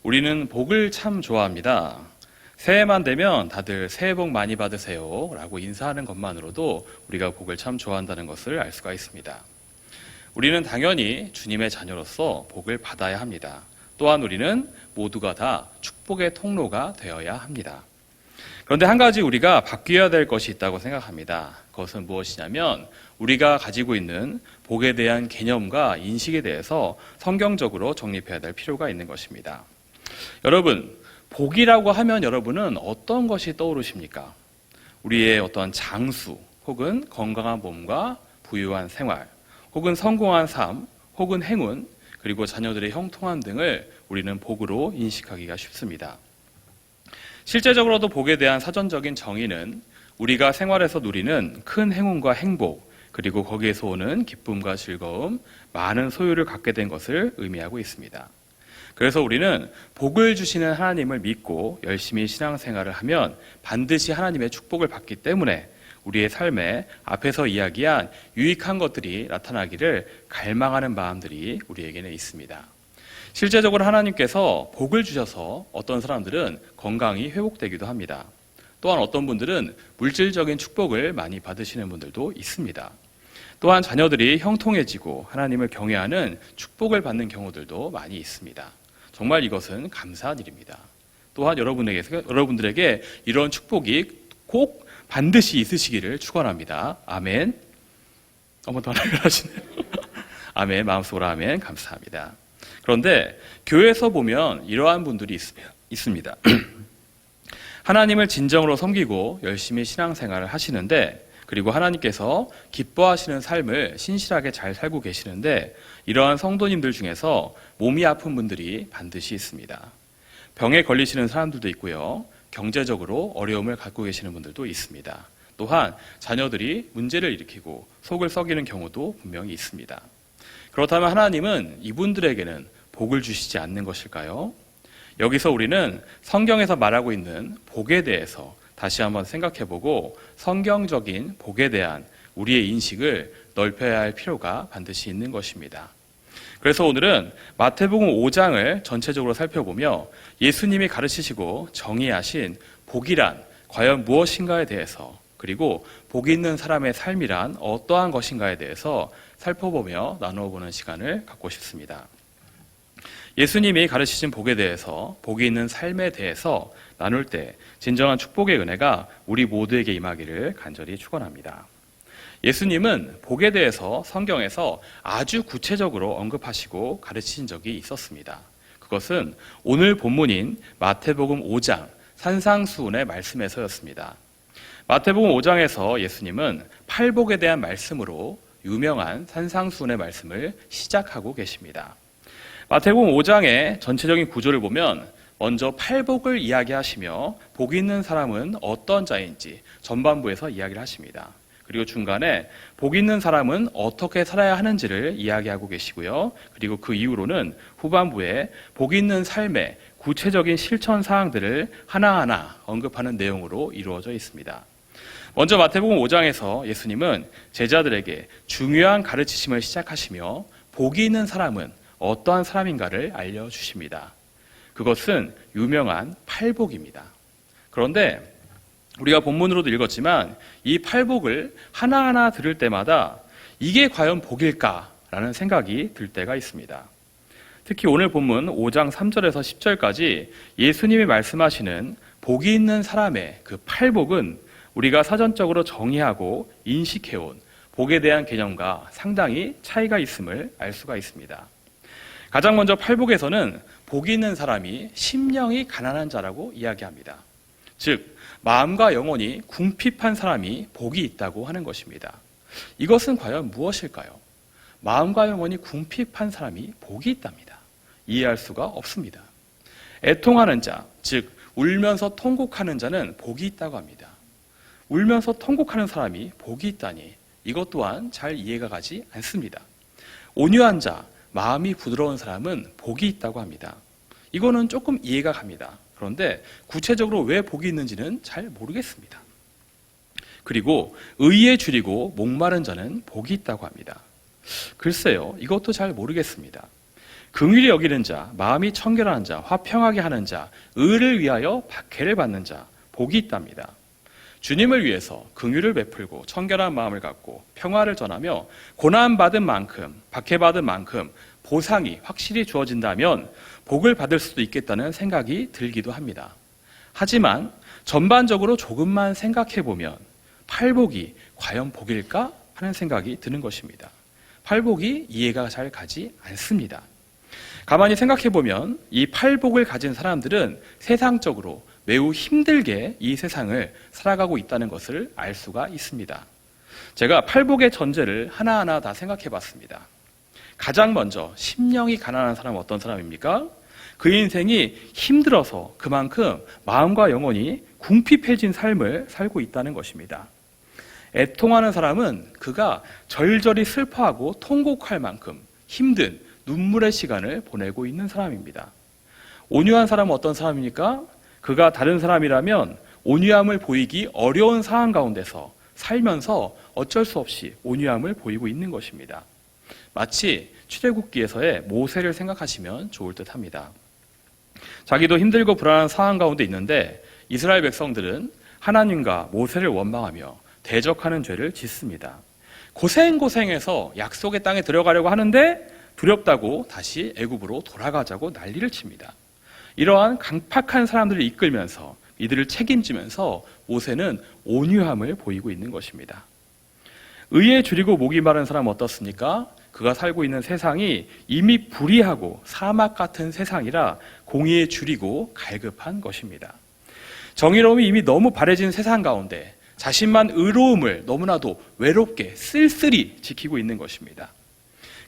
우리는 복을 참 좋아합니다. 새해만 되면 다들 새해 복 많이 받으세요 라고 인사하는 것만으로도 우리가 복을 참 좋아한다는 것을 알 수가 있습니다. 우리는 당연히 주님의 자녀로서 복을 받아야 합니다. 또한 우리는 모두가 다 축복의 통로가 되어야 합니다. 그런데 한 가지 우리가 바뀌어야 될 것이 있다고 생각합니다. 그것은 무엇이냐면 우리가 가지고 있는 복에 대한 개념과 인식에 대해서 성경적으로 정립해야 될 필요가 있는 것입니다. 여러분, 복이라고 하면 여러분은 어떤 것이 떠오르십니까? 우리의 어떤 장수, 혹은 건강한 몸과 부유한 생활, 혹은 성공한 삶, 혹은 행운, 그리고 자녀들의 형통함 등을 우리는 복으로 인식하기가 쉽습니다. 실제적으로도 복에 대한 사전적인 정의는 우리가 생활에서 누리는 큰 행운과 행복, 그리고 거기에서 오는 기쁨과 즐거움, 많은 소유를 갖게 된 것을 의미하고 있습니다. 그래서 우리는 복을 주시는 하나님을 믿고 열심히 신앙생활을 하면 반드시 하나님의 축복을 받기 때문에 우리의 삶에 앞에서 이야기한 유익한 것들이 나타나기를 갈망하는 마음들이 우리에게는 있습니다. 실제적으로 하나님께서 복을 주셔서 어떤 사람들은 건강이 회복되기도 합니다. 또한 어떤 분들은 물질적인 축복을 많이 받으시는 분들도 있습니다. 또한 자녀들이 형통해지고 하나님을 경외하는 축복을 받는 경우들도 많이 있습니다. 정말 이것은 감사한 일입니다. 또한 여러분들에게 이런 축복이 꼭 반드시 있으시기를 축원합니다. 아멘. 한번 더 하시네요. 아멘. 마음속으로 아멘. 감사합니다. 그런데 교회에서 보면 이러한 분들이 있습니다. 하나님을 진정으로 섬기고 열심히 신앙생활을 하시는데, 그리고 하나님께서 기뻐하시는 삶을 신실하게 잘 살고 계시는데, 이러한 성도님들 중에서 몸이 아픈 분들이 반드시 있습니다. 병에 걸리시는 사람들도 있고요. 경제적으로 어려움을 갖고 계시는 분들도 있습니다. 또한 자녀들이 문제를 일으키고 속을 썩이는 경우도 분명히 있습니다. 그렇다면 하나님은 이분들에게는 복을 주시지 않는 것일까요? 여기서 우리는 성경에서 말하고 있는 복에 대해서 다시 한번 생각해보고 성경적인 복에 대한 우리의 인식을 넓혀야 할 필요가 반드시 있는 것입니다. 그래서 오늘은 마태복음 5장을 전체적으로 살펴보며 예수님이 가르치시고 정의하신 복이란 과연 무엇인가에 대해서, 그리고 복이 있는 사람의 삶이란 어떠한 것인가에 대해서 살펴보며 나누어보는 시간을 갖고 싶습니다. 예수님이 가르치신 복에 대해서, 복이 있는 삶에 대해서 나눌 때 진정한 축복의 은혜가 우리 모두에게 임하기를 간절히 축원합니다. 예수님은 복에 대해서 성경에서 아주 구체적으로 언급하시고 가르치신 적이 있었습니다. 그것은 오늘 본문인 마태복음 5장 산상수훈의 말씀에서였습니다. 마태복음 5장에서 예수님은 팔복에 대한 말씀으로 유명한 산상수훈의 말씀을 시작하고 계십니다. 마태복음 5장의 전체적인 구조를 보면 먼저 팔복을 이야기하시며 복이 있는 사람은 어떤 자인지 전반부에서 이야기를 하십니다. 그리고 중간에 복 있는 사람은 어떻게 살아야 하는지를 이야기하고 계시고요. 그리고 그 이후로는 후반부에 복 있는 삶의 구체적인 실천 사항들을 하나하나 언급하는 내용으로 이루어져 있습니다. 먼저 마태복음 5장에서 예수님은 제자들에게 중요한 가르치심을 시작하시며 복이 있는 사람은 어떠한 사람인가를 알려주십니다. 그것은 유명한 팔복입니다. 그런데 우리가 본문으로도 읽었지만 이 팔복을 하나하나 들을 때마다 이게 과연 복일까라는 생각이 들 때가 있습니다. 특히 오늘 본문 5장 3절에서 10절까지 예수님이 말씀하시는 복이 있는 사람의 그 팔복은 우리가 사전적으로 정의하고 인식해온 복에 대한 개념과 상당히 차이가 있음을 알 수가 있습니다. 가장 먼저 팔복에서는 복이 있는 사람이 심령이 가난한 자라고 이야기합니다. 즉 마음과 영혼이 궁핍한 사람이 복이 있다고 하는 것입니다. 이것은 과연 무엇일까요? 마음과 영혼이 궁핍한 사람이 복이 있답니다. 이해할 수가 없습니다. 애통하는 자, 즉 울면서 통곡하는 자는 복이 있다고 합니다. 울면서 통곡하는 사람이 복이 있다니 이것 또한 잘 이해가 가지 않습니다. 온유한 자, 마음이 부드러운 사람은 복이 있다고 합니다. 이거는 조금 이해가 갑니다. 그런데 구체적으로 왜 복이 있는지는 잘 모르겠습니다. 그리고 의에 줄이고 목마른 자는 복이 있다고 합니다. 글쎄요, 이것도 잘 모르겠습니다. 긍휼히 여기는 자, 마음이 청결한 자, 화평하게 하는 자, 의를 위하여 박해를 받는 자, 복이 있답니다. 주님을 위해서 긍휼을 베풀고 청결한 마음을 갖고 평화를 전하며 고난받은 만큼, 박해받은 만큼 보상이 확실히 주어진다면 복을 받을 수도 있겠다는 생각이 들기도 합니다. 하지만 전반적으로 조금만 생각해보면 팔복이 과연 복일까 하는 생각이 드는 것입니다. 팔복이 이해가 잘 가지 않습니다. 가만히 생각해보면 이 팔복을 가진 사람들은 세상적으로 매우 힘들게 이 세상을 살아가고 있다는 것을 알 수가 있습니다. 제가 팔복의 전제를 하나하나 다 생각해봤습니다. 가장 먼저 심령이 가난한 사람은 어떤 사람입니까? 그 인생이 힘들어서 그만큼 마음과 영혼이 궁핍해진 삶을 살고 있다는 것입니다. 애통하는 사람은 그가 절절히 슬퍼하고 통곡할 만큼 힘든 눈물의 시간을 보내고 있는 사람입니다. 온유한 사람은 어떤 사람입니까? 그가 다른 사람이라면 온유함을 보이기 어려운 상황 가운데서 살면서 어쩔 수 없이 온유함을 보이고 있는 것입니다. 마치 출애굽기에서의 모세를 생각하시면 좋을 듯합니다. 자기도 힘들고 불안한 상황 가운데 있는데 이스라엘 백성들은 하나님과 모세를 원망하며 대적하는 죄를 짓습니다. 고생고생해서 약속의 땅에 들어가려고 하는데 두렵다고 다시 애굽으로 돌아가자고 난리를 칩니다. 이러한 강팍한 사람들을 이끌면서 이들을 책임지면서 모세는 온유함을 보이고 있는 것입니다. 의에 줄이고 목이 마른 사람은 어떻습니까? 그가 살고 있는 세상이 이미 불의하고 사막 같은 세상이라 공의에 줄이고 갈급한 것입니다. 정의로움이 이미 너무 바래진 세상 가운데 자신만 의로움을 너무나도 외롭게 쓸쓸히 지키고 있는 것입니다.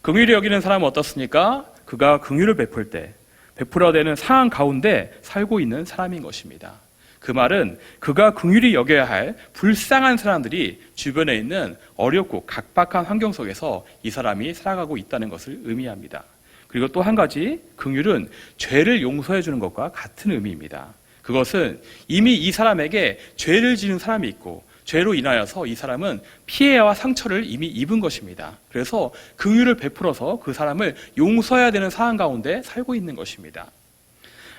긍휼히 여기는 사람은 어떻습니까? 그가 긍휼을 베풀 때 베풀어야 되는 상황 가운데 살고 있는 사람인 것입니다. 그 말은 그가 긍휼히 여겨야 할 불쌍한 사람들이 주변에 있는 어렵고 각박한 환경 속에서 이 사람이 살아가고 있다는 것을 의미합니다. 그리고 또 한 가지, 긍휼은 죄를 용서해 주는 것과 같은 의미입니다. 그것은 이미 이 사람에게 죄를 지은 사람이 있고 죄로 인하여서 이 사람은 피해와 상처를 이미 입은 것입니다. 그래서 긍휼을 베풀어서 그 사람을 용서해야 되는 상황 가운데 살고 있는 것입니다.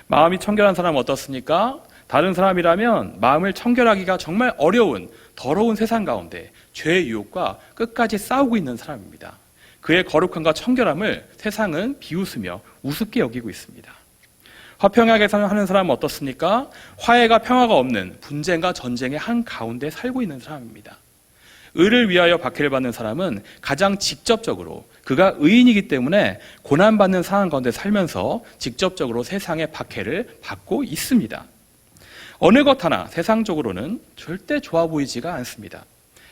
마음이 청결한 사람은 어떻습니까? 다른 사람이라면 마음을 청결하기가 정말 어려운 더러운 세상 가운데 죄의 유혹과 끝까지 싸우고 있는 사람입니다. 그의 거룩함과 청결함을 세상은 비웃으며 우습게 여기고 있습니다. 화평하게 하는 사람은 어떻습니까? 화해가 평화가 없는 분쟁과 전쟁의 한 가운데 살고 있는 사람입니다. 의를 위하여 박해를 받는 사람은 가장 직접적으로 그가 의인이기 때문에 고난받는 상황 가운데 살면서 직접적으로 세상의 박해를 받고 있습니다. 어느 것 하나 세상적으로는 절대 좋아 보이지가 않습니다.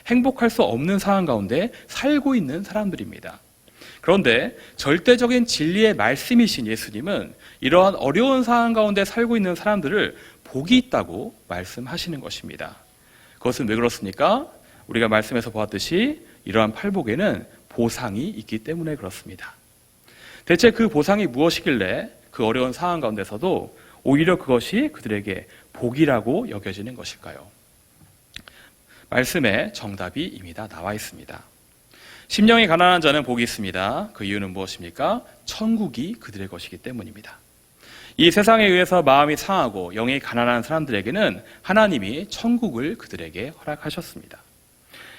행복할 수 없는 상황 가운데 살고 있는 사람들입니다. 그런데 절대적인 진리의 말씀이신 예수님은 이러한 어려운 상황 가운데 살고 있는 사람들을 복이 있다고 말씀하시는 것입니다. 그것은 왜 그렇습니까? 우리가 말씀에서 보았듯이 이러한 팔복에는 보상이 있기 때문에 그렇습니다. 대체 그 보상이 무엇이길래 그 어려운 상황 가운데서도 오히려 그것이 그들에게 복이라고 여겨지는 것일까요? 말씀에 정답이 이미 다 나와 있습니다. 심령이 가난한 자는 복이 있습니다. 그 이유는 무엇입니까? 천국이 그들의 것이기 때문입니다. 이 세상에 의해서 마음이 상하고 영이 가난한 사람들에게는 하나님이 천국을 그들에게 허락하셨습니다.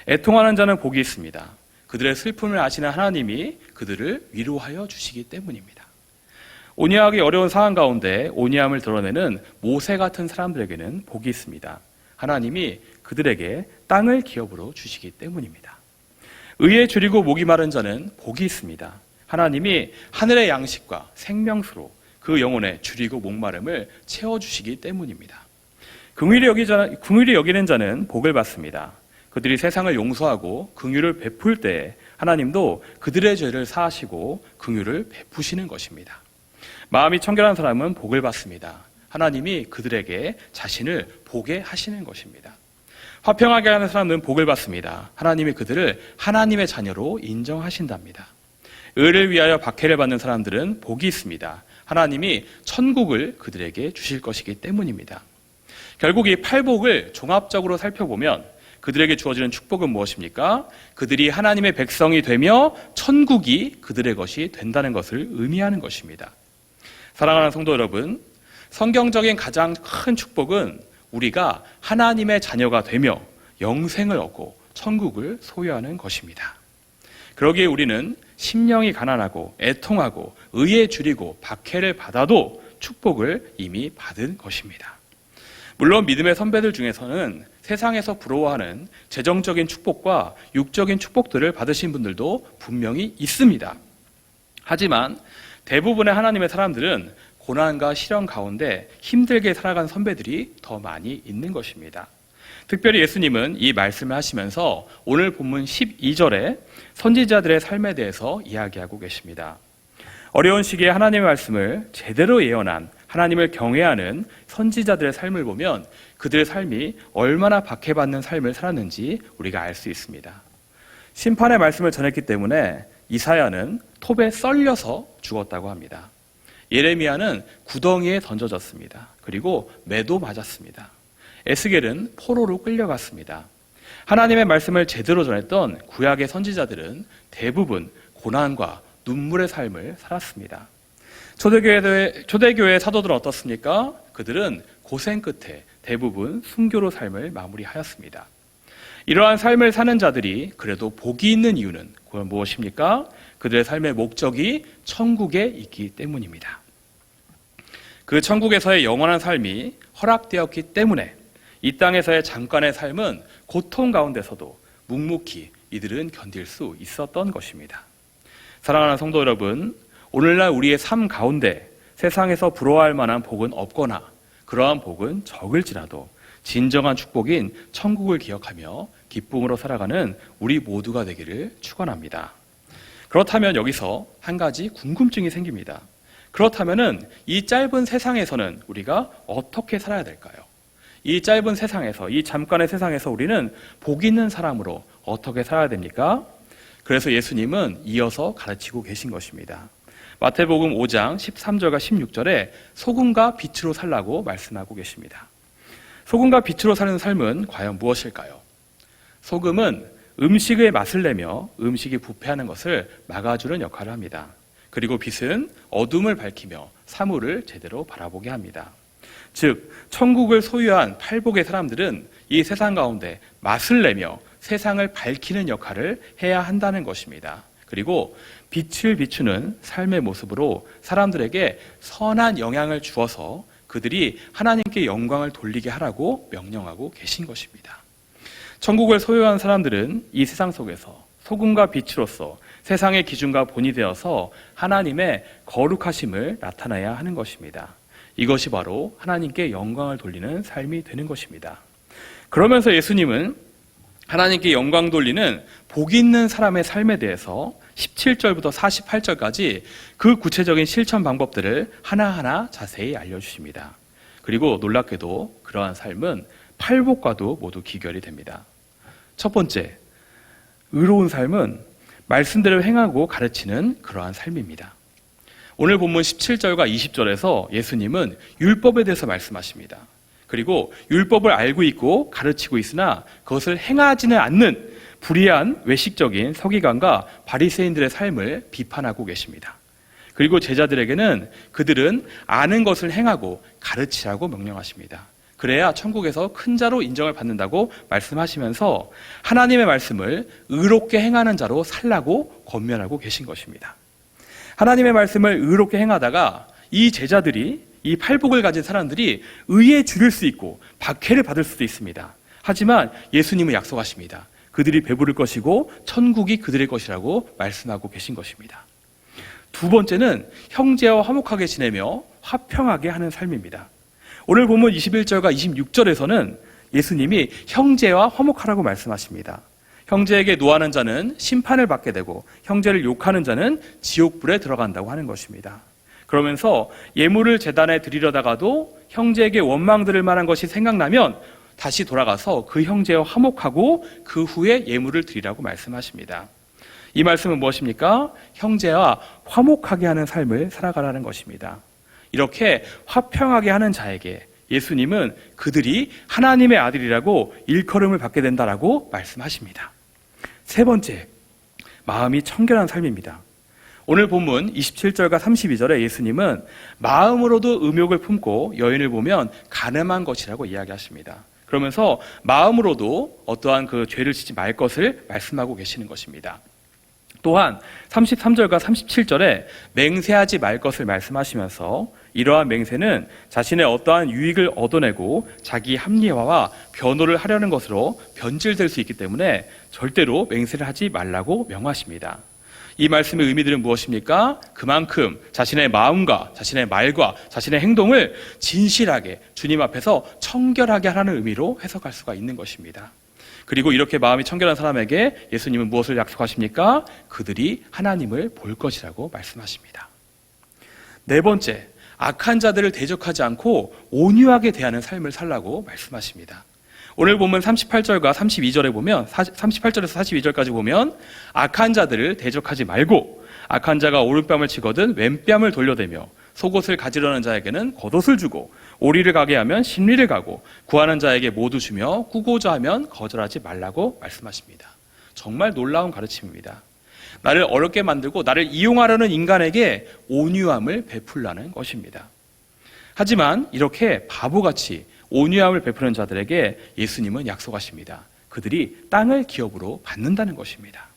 애통하는 자는 복이 있습니다. 그들의 슬픔을 아시는 하나님이 그들을 위로하여 주시기 때문입니다. 온유하기 어려운 상황 가운데 온유함을 드러내는 모세 같은 사람들에게는 복이 있습니다. 하나님이 그들에게 땅을 기업으로 주시기 때문입니다. 의에 줄이고 목이 마른 자는 복이 있습니다. 하나님이 하늘의 양식과 생명수로 그 영혼의 줄이고 목마름을 채워주시기 때문입니다. 긍휼히 여기는 자는 복을 받습니다. 그들이 세상을 용서하고 긍휼을 베풀 때 하나님도 그들의 죄를 사하시고 긍휼을 베푸시는 것입니다. 마음이 청결한 사람은 복을 받습니다. 하나님이 그들에게 자신을 보게 하시는 것입니다. 화평하게 하는 사람은 복을 받습니다. 하나님이 그들을 하나님의 자녀로 인정하신답니다. 의를 위하여 박해를 받는 사람들은 복이 있습니다. 하나님이 천국을 그들에게 주실 것이기 때문입니다. 결국 이 팔복을 종합적으로 살펴보면 그들에게 주어지는 축복은 무엇입니까? 그들이 하나님의 백성이 되며 천국이 그들의 것이 된다는 것을 의미하는 것입니다. 사랑하는 성도 여러분, 성경적인 가장 큰 축복은 우리가 하나님의 자녀가 되며 영생을 얻고 천국을 소유하는 것입니다. 그러기에 우리는 심령이 가난하고 애통하고 의에 줄이고 박해를 받아도 축복을 이미 받은 것입니다. 물론 믿음의 선배들 중에서는 세상에서 부러워하는 재정적인 축복과 육적인 축복들을 받으신 분들도 분명히 있습니다. 하지만 대부분의 하나님의 사람들은 고난과 시련 가운데 힘들게 살아간 선배들이 더 많이 있는 것입니다. 특별히 예수님은 이 말씀을 하시면서 오늘 본문 12절에 선지자들의 삶에 대해서 이야기하고 계십니다. 어려운 시기에 하나님의 말씀을 제대로 예언한 하나님을 경외하는 선지자들의 삶을 보면 그들의 삶이 얼마나 박해받는 삶을 살았는지 우리가 알 수 있습니다. 심판의 말씀을 전했기 때문에 이사야는 톱에 썰려서 죽었다고 합니다. 예레미야는 구덩이에 던져졌습니다. 그리고 매도 맞았습니다. 에스겔은 포로로 끌려갔습니다. 하나님의 말씀을 제대로 전했던 구약의 선지자들은 대부분 고난과 눈물의 삶을 살았습니다. 초대교회의 사도들은 어떻습니까? 그들은 고생 끝에 대부분 순교로 삶을 마무리하였습니다. 이러한 삶을 사는 자들이 그래도 복이 있는 이유는 그건 무엇입니까? 그들의 삶의 목적이 천국에 있기 때문입니다. 그 천국에서의 영원한 삶이 허락되었기 때문에 이 땅에서의 잠깐의 삶은 고통 가운데서도 묵묵히 이들은 견딜 수 있었던 것입니다. 사랑하는 성도 여러분, 오늘날 우리의 삶 가운데 세상에서 부러워할 만한 복은 없거나 그러한 복은 적을지라도 진정한 축복인 천국을 기억하며 기쁨으로 살아가는 우리 모두가 되기를 축원합니다. 그렇다면 여기서 한 가지 궁금증이 생깁니다. 그렇다면은 이 짧은 세상에서는 우리가 어떻게 살아야 될까요? 이 짧은 세상에서, 이 잠깐의 세상에서 우리는 복 있는 사람으로 어떻게 살아야 됩니까? 그래서 예수님은 이어서 가르치고 계신 것입니다. 마태복음 5장 13절과 16절에 소금과 빛으로 살라고 말씀하고 계십니다. 소금과 빛으로 사는 삶은 과연 무엇일까요? 소금은 음식의 맛을 내며 음식이 부패하는 것을 막아주는 역할을 합니다. 그리고 빛은 어둠을 밝히며 사물을 제대로 바라보게 합니다. 즉, 천국을 소유한 팔복의 사람들은 이 세상 가운데 맛을 내며 세상을 밝히는 역할을 해야 한다는 것입니다. 그리고 빛을 비추는 삶의 모습으로 사람들에게 선한 영향을 주어서 그들이 하나님께 영광을 돌리게 하라고 명령하고 계신 것입니다. 천국을 소유한 사람들은 이 세상 속에서 소금과 빛으로서 세상의 기준과 본이 되어서 하나님의 거룩하심을 나타내야 하는 것입니다. 이것이 바로 하나님께 영광을 돌리는 삶이 되는 것입니다. 그러면서 예수님은 하나님께 영광 돌리는 복 있는 사람의 삶에 대해서 17절부터 48절까지 그 구체적인 실천 방법들을 하나하나 자세히 알려주십니다. 그리고 놀랍게도 그러한 삶은 팔복과도 모두 기결이 됩니다. 첫 번째, 의로운 삶은 말씀대로 행하고 가르치는 그러한 삶입니다. 오늘 본문 17절과 20절에서 예수님은 율법에 대해서 말씀하십니다. 그리고 율법을 알고 있고 가르치고 있으나 그것을 행하지는 않는 불의한 외식적인 서기관과 바리새인들의 삶을 비판하고 계십니다. 그리고 제자들에게는 그들은 아는 것을 행하고 가르치라고 명령하십니다. 그래야 천국에서 큰 자로 인정을 받는다고 말씀하시면서 하나님의 말씀을 의롭게 행하는 자로 살라고 권면하고 계신 것입니다. 하나님의 말씀을 의롭게 행하다가 이 제자들이, 이 팔복을 가진 사람들이 의에 줄일 수 있고 박해를 받을 수도 있습니다. 하지만 예수님은 약속하십니다. 그들이 배부를 것이고 천국이 그들의 것이라고 말씀하고 계신 것입니다. 두 번째는 형제와 화목하게 지내며 화평하게 하는 삶입니다. 오늘 본문 21절과 26절에서는 예수님이 형제와 화목하라고 말씀하십니다. 형제에게 노하는 자는 심판을 받게 되고 형제를 욕하는 자는 지옥불에 들어간다고 하는 것입니다. 그러면서 예물을 제단에 드리려다가도 형제에게 원망 들을 만한 것이 생각나면 다시 돌아가서 그 형제와 화목하고 그 후에 예물을 드리라고 말씀하십니다. 이 말씀은 무엇입니까? 형제와 화목하게 하는 삶을 살아가라는 것입니다. 이렇게 화평하게 하는 자에게 예수님은 그들이 하나님의 아들이라고 일컬음을 받게 된다라고 말씀하십니다. 세 번째, 마음이 청결한 삶입니다. 오늘 본문 27절과 32절에 예수님은 마음으로도 음욕을 품고 여인을 보면 간음한 것이라고 이야기하십니다. 그러면서 마음으로도 어떠한 그 죄를 짓지 말 것을 말씀하고 계시는 것입니다. 또한 33절과 37절에 맹세하지 말 것을 말씀하시면서 이러한 맹세는 자신의 어떠한 유익을 얻어내고 자기 합리화와 변호를 하려는 것으로 변질될 수 있기 때문에 절대로 맹세를 하지 말라고 명하십니다. 이 말씀의 의미들은 무엇입니까? 그만큼 자신의 마음과 자신의 말과 자신의 행동을 진실하게 주님 앞에서 청결하게 하라는 의미로 해석할 수가 있는 것입니다. 그리고 이렇게 마음이 청결한 사람에게 예수님은 무엇을 약속하십니까? 그들이 하나님을 볼 것이라고 말씀하십니다. 네 번째, 악한 자들을 대적하지 않고 온유하게 대하는 삶을 살라고 말씀하십니다. 오늘 보면 38절과 32절에 보면 38절에서 42절까지 보면 악한 자들을 대적하지 말고 악한 자가 오른뺨을 치거든 왼뺨을 돌려대며 속옷을 가지려는 자에게는 겉옷을 주고 오리를 가게 하면 심리를 가고 구하는 자에게 모두 주며 꾸고자 하면 거절하지 말라고 말씀하십니다. 정말 놀라운 가르침입니다. 나를 어렵게 만들고 나를 이용하려는 인간에게 온유함을 베풀라는 것입니다. 하지만 이렇게 바보같이 온유함을 베푸는 자들에게 예수님은 약속하십니다. 그들이 땅을 기업으로 받는다는 것입니다.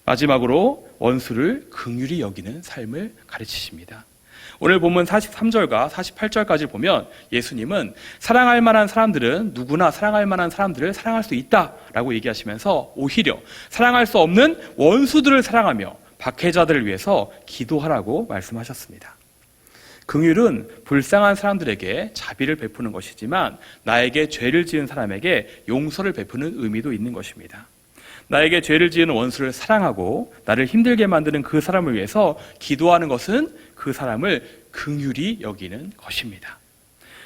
마지막으로 원수를 긍휼히 여기는 삶을 가르치십니다. 오늘 본문 43절과 48절까지 보면 예수님은 사랑할 만한 사람들은 누구나 사랑할 만한 사람들을 사랑할 수 있다라고 얘기하시면서 오히려 사랑할 수 없는 원수들을 사랑하며 박해자들을 위해서 기도하라고 말씀하셨습니다. 긍휼은 불쌍한 사람들에게 자비를 베푸는 것이지만 나에게 죄를 지은 사람에게 용서를 베푸는 의미도 있는 것입니다. 나에게 죄를 지은 원수를 사랑하고 나를 힘들게 만드는 그 사람을 위해서 기도하는 것은 그 사람을 긍휼히 여기는 것입니다.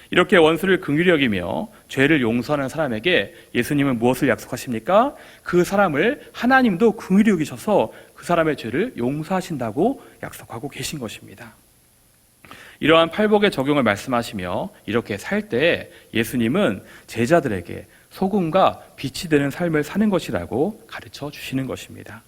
이렇게 원수를 긍휼히 여기며 죄를 용서하는 사람에게 예수님은 무엇을 약속하십니까? 그 사람을 하나님도 긍휼히 여기셔서 그 사람의 죄를 용서하신다고 약속하고 계신 것입니다. 이러한 팔복의 적용을 말씀하시며 이렇게 살 때 예수님은 제자들에게 소금과 빛이 되는 삶을 사는 것이라고 가르쳐 주시는 것입니다.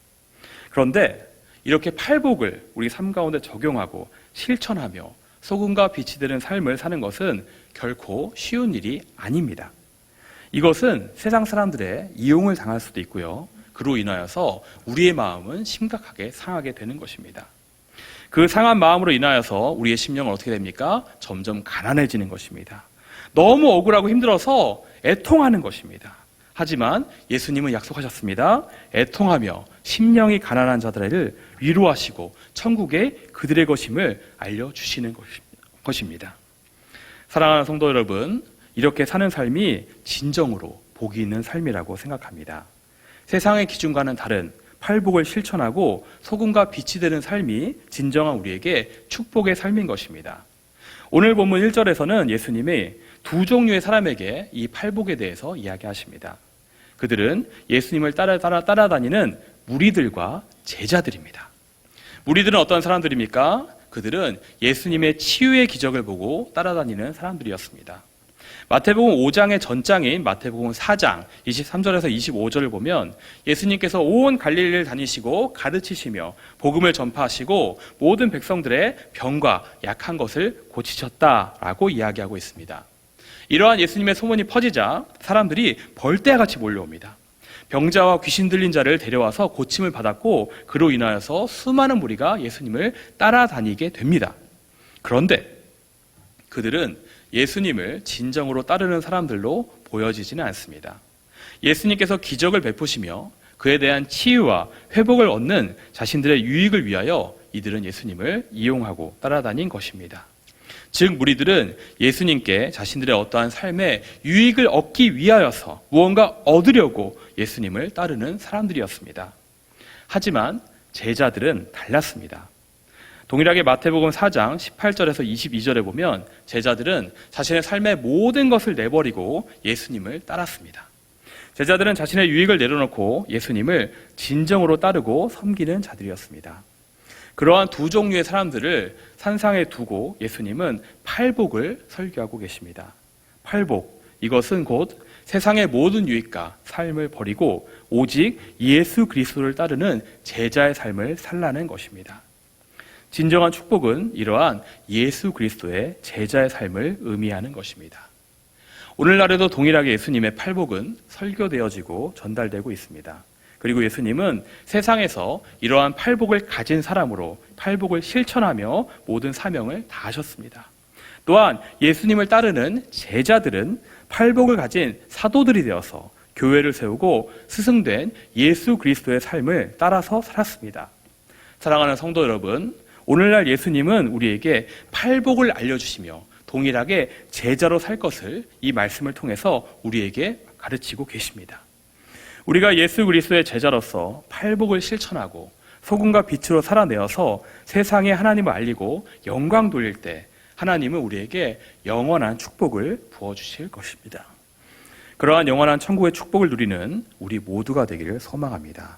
그런데 이렇게 팔복을 우리 삶 가운데 적용하고 실천하며 소금과 빛이 되는 삶을 사는 것은 결코 쉬운 일이 아닙니다. 이것은 세상 사람들의 이용을 당할 수도 있고요. 그로 인하여서 우리의 마음은 심각하게 상하게 되는 것입니다. 그 상한 마음으로 인하여서 우리의 심령은 어떻게 됩니까? 점점 가난해지는 것입니다. 너무 억울하고 힘들어서 애통하는 것입니다. 하지만 예수님은 약속하셨습니다. 애통하며 심령이 가난한 자들을 위로하시고 천국에 그들의 것임을 알려주시는 것입니다. 사랑하는 성도 여러분, 이렇게 사는 삶이 진정으로 복이 있는 삶이라고 생각합니다. 세상의 기준과는 다른 팔복을 실천하고 소금과 빛이 되는 삶이 진정한 우리에게 축복의 삶인 것입니다. 오늘 본문 1절에서는 예수님이 두 종류의 사람에게 이 팔복에 대해서 이야기하십니다. 그들은 예수님을 따라다니는 무리들과 제자들입니다. 무리들은 어떤 사람들입니까? 그들은 예수님의 치유의 기적을 보고 따라다니는 사람들이었습니다. 마태복음 5장의 전장인 마태복음 4장 23절에서 25절을 보면 예수님께서 온 갈릴리를 다니시고 가르치시며 복음을 전파하시고 모든 백성들의 병과 약한 것을 고치셨다라고 이야기하고 있습니다. 이러한 예수님의 소문이 퍼지자 사람들이 벌떼같이 몰려옵니다. 병자와 귀신 들린 자를 데려와서 고침을 받았고 그로 인하여서 수많은 무리가 예수님을 따라다니게 됩니다. 그런데 그들은 예수님을 진정으로 따르는 사람들로 보여지지는 않습니다. 예수님께서 기적을 베푸시며 그에 대한 치유와 회복을 얻는 자신들의 유익을 위하여 이들은 예수님을 이용하고 따라다닌 것입니다. 즉 무리들은 예수님께 자신들의 어떠한 삶에 유익을 얻기 위하여서 무언가 얻으려고 예수님을 따르는 사람들이었습니다. 하지만 제자들은 달랐습니다. 동일하게 마태복음 4장 18절에서 22절에 보면 제자들은 자신의 삶의 모든 것을 내버리고 예수님을 따랐습니다. 제자들은 자신의 유익을 내려놓고 예수님을 진정으로 따르고 섬기는 자들이었습니다. 그러한 두 종류의 사람들을 산상에 두고 예수님은 팔복을 설교하고 계십니다. 팔복, 이것은 곧 세상의 모든 유익과 삶을 버리고 오직 예수 그리스도를 따르는 제자의 삶을 살라는 것입니다. 진정한 축복은 이러한 예수 그리스도의 제자의 삶을 의미하는 것입니다. 오늘날에도 동일하게 예수님의 팔복은 설교되어지고 전달되고 있습니다. 그리고 예수님은 세상에서 이러한 팔복을 가진 사람으로 팔복을 실천하며 모든 사명을 다하셨습니다. 또한 예수님을 따르는 제자들은 팔복을 가진 사도들이 되어서 교회를 세우고 스승된 예수 그리스도의 삶을 따라서 살았습니다. 사랑하는 성도 여러분, 오늘날 예수님은 우리에게 팔복을 알려주시며 동일하게 제자로 살 것을 이 말씀을 통해서 우리에게 가르치고 계십니다. 우리가 예수 그리스도의 제자로서 팔복을 실천하고 소금과 빛으로 살아내어서 세상에 하나님을 알리고 영광 돌릴 때 하나님은 우리에게 영원한 축복을 부어주실 것입니다. 그러한 영원한 천국의 축복을 누리는 우리 모두가 되기를 소망합니다.